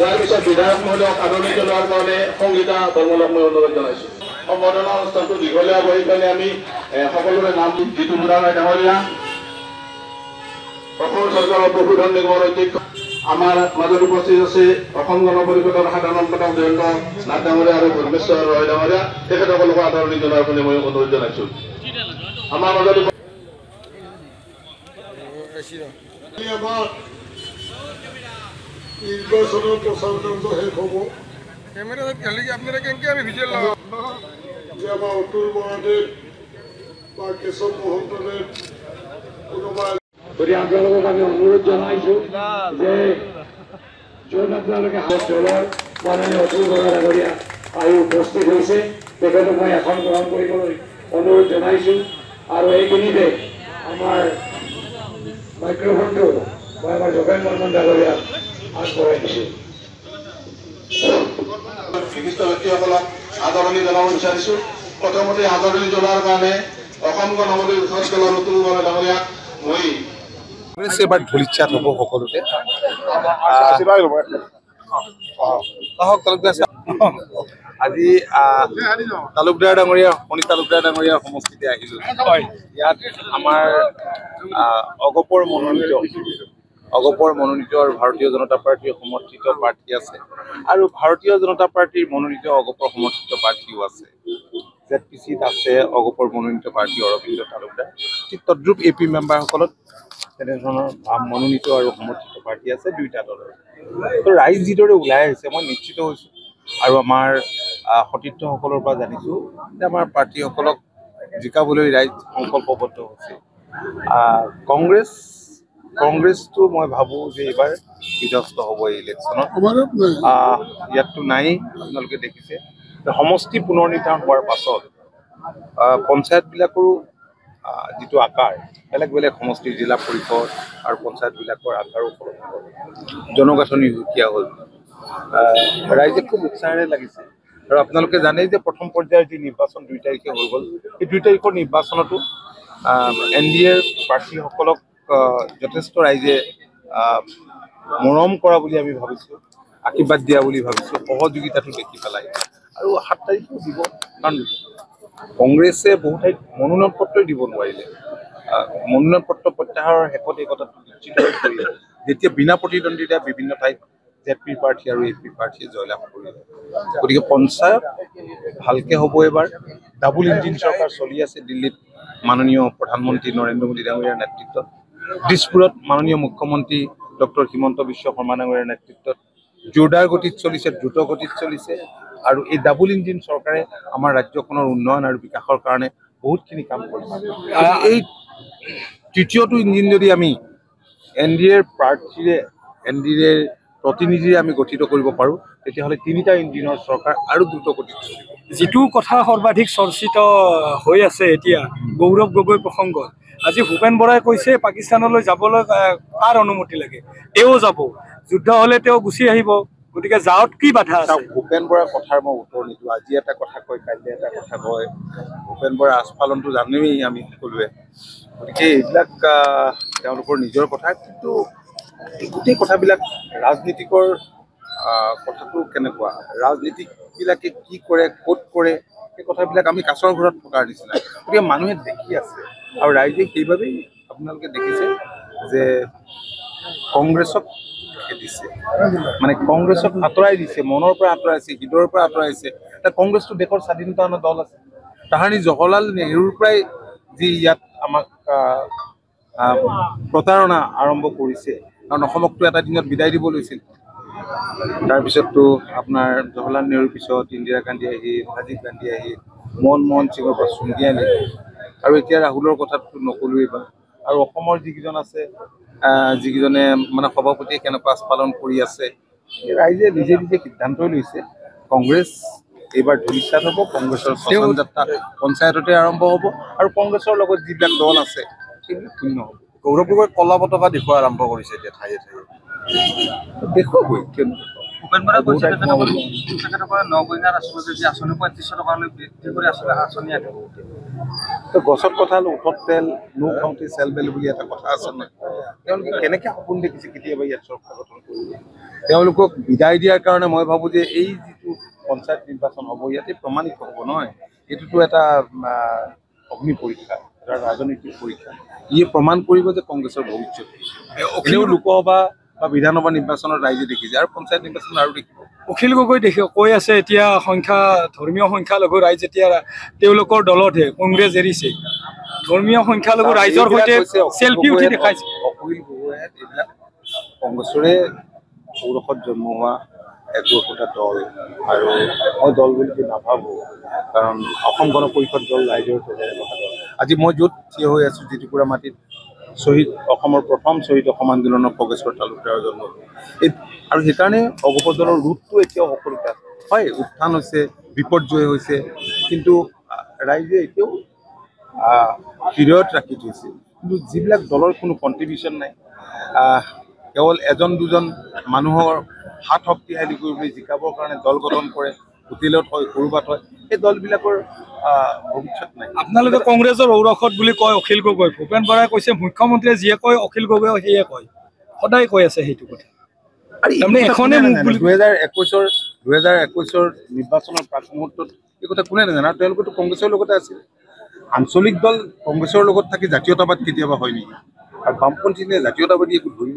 ইয়াৰ পিছত বিধায়ক মহোদয়ক আদৰণি জনোৱাৰ কাৰণে সংগীতা ধৰ্মলক মই অনুৰোধ জনাইছোঁ। সম্বৰ্ধনা অনুষ্ঠানটো দীঘলীয়া হ'ব, সেইকাৰণে আমি সকলোৰে নাম জিতু বুঢ়াগোহাঁই ডাঙৰীয়া, অসম চৰকাৰৰ পশুধন নিগমৰ অধ্যক্ষ, আমাৰ মাজত উপস্থিত আছে অসম গণ পৰিষদৰ সাধাৰণ সম্পাদক জয়ন্ত নাথ ডাঙৰীয়া আৰু ধৰ্মেশ্বৰ ৰয় ডাঙৰীয়া, তেখেতসকলকো আদৰণি জনোৱাৰ কাৰণে মই অনুৰোধ জনাইছোঁ। আমাৰ মাজত নিৰ্বাচনেৰ প্ৰচাৰ কাৰ্য শেষ হব। যে আমাৰ অতুল মহাদেব বা কেশৱ মহন্তদেৱ কোনোবা গতিকে আপোনালোকক আমি অনুৰোধ জনাইছোঁ যে য'ত আপোনালোকে দলৰ মাননীয় অতুল বৰা ডাঙৰীয়া আহি উপস্থিত হৈছে, তেখেতক মই আসন গ্ৰহণ কৰিবলৈ অনুৰোধ জনাইছোঁ। আৰু এইখিনিতে আমাৰ মাইক্ৰফোনটো মই আমাৰ যোগেন বৰ্মন ডাঙৰীয়াক আগবঢ়াই দিছোঁ। বিশিষ্ট ব্যক্তিসকলক আদৰণি জনাব বিচাৰিছোঁ। প্ৰথমতে আদৰণি জনোৱাৰ কাৰণে অসম গণ পৰিষদ দলৰ অতুল বৰা ডাঙৰীয়াক মই এবাৰ ধূলিচ্ছাত হ'ব সকলোতে। আজি তালুকদাৰ ডাঙৰীয়া, শনি তালুকদাৰ ডাঙৰীয়া সমষ্টিতে আহিলোঁ। ইয়াত আমাৰ অগপৰ মনোনীত আৰু ভাৰতীয় জনতা পাৰ্টীৰ সমৰ্থিত প্ৰাৰ্থী আছে, আৰু ভাৰতীয় জনতা পাৰ্টীৰ মনোনীত অগপৰ সমৰ্থিত প্ৰাৰ্থীও আছে। ZPCত আছে অগপৰ মনোনীত প্ৰাৰ্থী অৰবিন্দ তালুকদাৰ, ঠিক তদ্ৰুপ AP মেম্বাৰসকলত তেনেধৰণৰ মনোনীত আৰু সমৰ্থিত প্ৰাৰ্থী আছে দুয়োটা দলৰ। তো ৰাইজ যিদৰে ওলাই আহিছে মই নিশ্চিত হৈছোঁ, আৰু আমাৰ সতীৰ্থসকলৰ পৰা জানিছোঁ যে আমাৰ প্ৰাৰ্থীসকলক জিকাবলৈ ৰাইজ সংকল্পবদ্ধ হৈছে। কংগ্ৰেছটো মই ভাবোঁ যে এইবাৰ বিধ্বস্ত হ'ব এই ইলেকশ্যনত। ইয়াততো নাই, আপোনালোকে দেখিছে সমষ্টি পুনৰ নিৰ্ধাৰণ হোৱাৰ পাছত পঞ্চায়তবিলাকৰো যিটো আকাৰ বেলেগ বেলেগ সমষ্টিৰ জিলা পৰিষদ আৰু পঞ্চায়তবিলাকৰ আকাৰো সলনি হ'ল, জনগাঁথনি সুকীয়া হ'ল। ৰাইজে খুব উৎসাহেৰে লাগিছে। আৰু আপোনালোকে জানেই যে প্ৰথম পৰ্যায়ৰ যি নিৰ্বাচন 2 তাৰিখে হৈ গ'ল, এই 2 তাৰিখৰ নিৰ্বাচনতো NDAৰ প্ৰাৰ্থীসকলক যথেষ্ট ৰাইজে মৰম কৰা বুলি আমি ভাবিছোঁ, আশীৰ্বাদ দিয়া বুলি ভাবিছোঁ, সহযোগিতাটো দেখি পেলাই। আৰু 7 তাৰিখেও দিব, কাৰণ কংগ্ৰেছে বহু ঠাইত মনোনয়ন পত্ৰই দিব নোৱাৰিলে। মনোনয়ন পত্ৰ প্ৰত্যাহাৰৰ শেষত এই কথাটো নিশ্চিত হৈ পৰিলে যেতিয়া বিনা প্ৰতিদ্বন্দ্বিতা বিভিন্ন ঠাইত ZP প্ৰাৰ্থী আৰু AP প্ৰাৰ্থীয়ে জয়লাভ কৰিলে। গতিকে পঞ্চায়ত ভালকৈ হ'ব এবাৰ। ডাবুল ইঞ্জিন চৰকাৰ চলি আছে দিল্লীত মাননীয় প্ৰধানমন্ত্ৰী নৰেন্দ্ৰ মোদী ডাঙৰীয়াৰ নেতৃত্বত, দিছপুৰত মাননীয় মুখ্যমন্ত্ৰী ডক্টৰ হিমন্ত বিশ্ব শৰ্মা ডাঙৰীয়াৰ নেতৃত্বত জোৰদাৰ গতিত চলিছে, দ্ৰুত গতিত চলিছে। আৰু এই ডাবুল ইঞ্জিন চৰকাৰে আমাৰ ৰাজ্যখনৰ উন্নয়ন আৰু বিকাশৰ কাৰণে বহুতখিনি কাম কৰিছে। এই তৃতীয়টো ইঞ্জিন যদি আমি NDAৰ প্ৰতিনিধিৰে আমি গঠিত কৰিব পাৰোঁ, তেতিয়াহ'লে 3টা ইঞ্জিনৰ চৰকাৰ আৰু দ্ৰুত গতিত চলিব। যিটো কথা সৰ্বাধিক চৰ্চিত হৈ আছে এতিয়া গৌৰৱ গগৈ প্ৰসংগত, আজি ভূপেন বৰাই কৈছে পাকিস্তানলৈ যাবলৈ কাৰ অনুমতি লাগে, তেওঁ যাব, যুদ্ধ হ'লে তেওঁ গুচি আহিব। গতিকে যাওঁত কি বাধা আছে? ভূপেন বৰাৰ কথাৰ মই উত্তৰ নিদিওঁ। আজি এটা কথা কয়, কাইলৈ এটা কথা কয়। ভূপেন বৰাৰ আস্ফালনটো জানোৱেই আমি সকলোৱে। গতিকে এইবিলাক তেওঁলোকৰ নিজৰ কথা, কিন্তু গোটেই কথাবিলাক ৰাজনীতিকৰ কথাটো কেনেকুৱা, ৰাজনীতিকবিলাকে কি কৰে, ক'ত কৰে, সেই কথাবিলাক আমি কাছৰ ঘৰত থকাৰ নিচিনা। গতিকে মানুহে দেখি আছে, আৰু ৰাইজে সেইবাবেই আপোনালোকে দেখিছে যে কংগ্ৰেছক দিছে, মানে কংগ্ৰেছক আঁতৰাই দিছে, মনৰ পৰা আঁতৰাইছে, হৃদয়ৰ পৰা আঁতৰাইছে। এতিয়া কংগ্ৰেছটো দেশৰ স্বাধীনতা অনা দল আছে। তাহানি জৱাহৰলাল নেহৰুৰ পৰাই যি ইয়াত আমাক প্ৰতাৰণা আৰম্ভ কৰিছে, কাৰণ অসমকতো এটা দিনত বিদায় দিব লৈছিল। তাৰপিছততো আপোনাৰ জৱাহৰলাল নেহৰুৰ পিছত ইন্দিৰা গান্ধী আহিল, ৰাজীৱ গান্ধী আহিল, মনমোহন সিঙৰ পৰা চুংগি আনিল, আৰু এতিয়া ৰাহুলৰ কথাটো নকলোৱেই বা। আৰু অসমৰ যিকেইজন আছে, যিকেইজনে মানে সভাপতিয়ে কেনেকুৱা পালন কৰি আছে, ৰাইজে নিজে নিজে সিদ্ধান্তই লৈছে। কংগ্ৰেছ এইবাৰ ধূলিচ্ছাত হ'ব, কংগ্ৰেছৰ শাসন যাত্ৰা পঞ্চায়ততে আৰম্ভ হ'ব, আৰু কংগ্ৰেছৰ লগত যিবিলাক দল আছে সেইবিলাক শূন্য হ'ব। গৌৰৱ গগৈ কলা পতাকা দেখুওৱা আৰম্ভ কৰিছে এতিয়া ঠায়ে ঠায়ে। দেখুৱাবই, কিয় ভূপেন বৰাই কৈছে যে 9 আচলতে যি আঁচনি 3500 টকালৈ বৃদ্ধি কৰি আঁচনি আনিব। গছত কঁঠাল উঠত তেল নো খাওঁতে চেল বেল বুলি এটা কথা আছে নাই তেওঁলোকে কেনেকৈ সপোন দেখিছে কেতিয়াবা ইয়াত চৰকাৰ গঠন কৰিব তেওঁলোকক বিদায় দিয়াৰ কাৰণে মই ভাবোঁ যে এই যিটো পঞ্চায়ত নিৰ্বাচন হ'ব ইয়াতে প্ৰমাণিত হ'ব নহয় এইটোতো এটা অগ্নি পৰীক্ষা এটা ৰাজনৈতিক পৰীক্ষা ইয়ে প্ৰমাণ কৰিব যে কংগ্ৰেছৰ ভৱিষ্যত এনেও লোকসভা বা বিধানসভা নিৰ্বাচনত ৰাইজে দেখিছে আৰু পঞ্চায়ত নিৰ্বাচন আৰু দেখিব। অখিল গগৈ কৈ আছে এতিয়া ধৰ্মীয় সংখ্যালঘু ৰাইজ এতিয়া তেওঁলোকৰ দলতহে কংগ্ৰেছ এৰিছে ধৰ্মীয় সংখ্যালঘু ৰাইজৰ সৈতে চেল্ফি উঠি দেখাইছে। অখিল গগৈয়ে এইবিলাক কংগ্ৰেছৰে পৌৰসত জন্ম হোৱা একোটা দল আৰু মই দল বুলি নাভাবোঁ কাৰণ অসম গণ পৰিষদ দল ৰাইজৰ তেজেৰে গঢ়া দল। আজি মই য'ত থিয় হৈ আছোঁ ত্ৰিপুৰা মাটিত শ্বহীদ অসমৰ প্ৰথম শ্বহীদ অসম আন্দোলনৰ প্ৰগেশ্বৰ তালুকদাৰৰ জন্ম আৰু সেইকাৰণে অগপ দলৰ ৰুটটো এতিয়াও সফলতা হয় উত্থান হৈছে বিপৰ্যয় হৈছে কিন্তু ৰাইজে এতিয়াও হৃদয়ত ৰাখি থৈছে কিন্তু যিবিলাক দলৰ কোনো কণ্ট্ৰিবিউশ্যন নাই কেৱল এজন দুজন মানুহৰ হাত শক্তিশালী কৰিবলৈ জিকাবৰ কাৰণে দল গঠন কৰে হোটেলত হয় ক'ৰবাত হয় এই দলবিলাকৰ ভৱিষ্যত নাই। আপোনালোকে কংগ্ৰেছৰ ঔৰসত বুলি কয় অখিল গগৈ ভূপেন বৰাই কৈছে মুখ্যমন্ত্ৰীয়ে যিয়ে কয় অখিল গগৈ সেয়ে কয় সদায় কৈ আছে সেইটো কথা। 2021 নিৰ্বাচনৰ প্ৰাক মুহূৰ্তত এই কথা কোনে নাজানে আৰু তেওঁলোকেতো কংগ্ৰেছৰ লগতে আছিল আঞ্চলিক দল কংগ্ৰেছৰ লগত থাকি জাতীয়তাবাদ কেতিয়াবা হয় নেকি আৰু বামপন্থী নে জাতীয়তাবাদী একো ধৰিব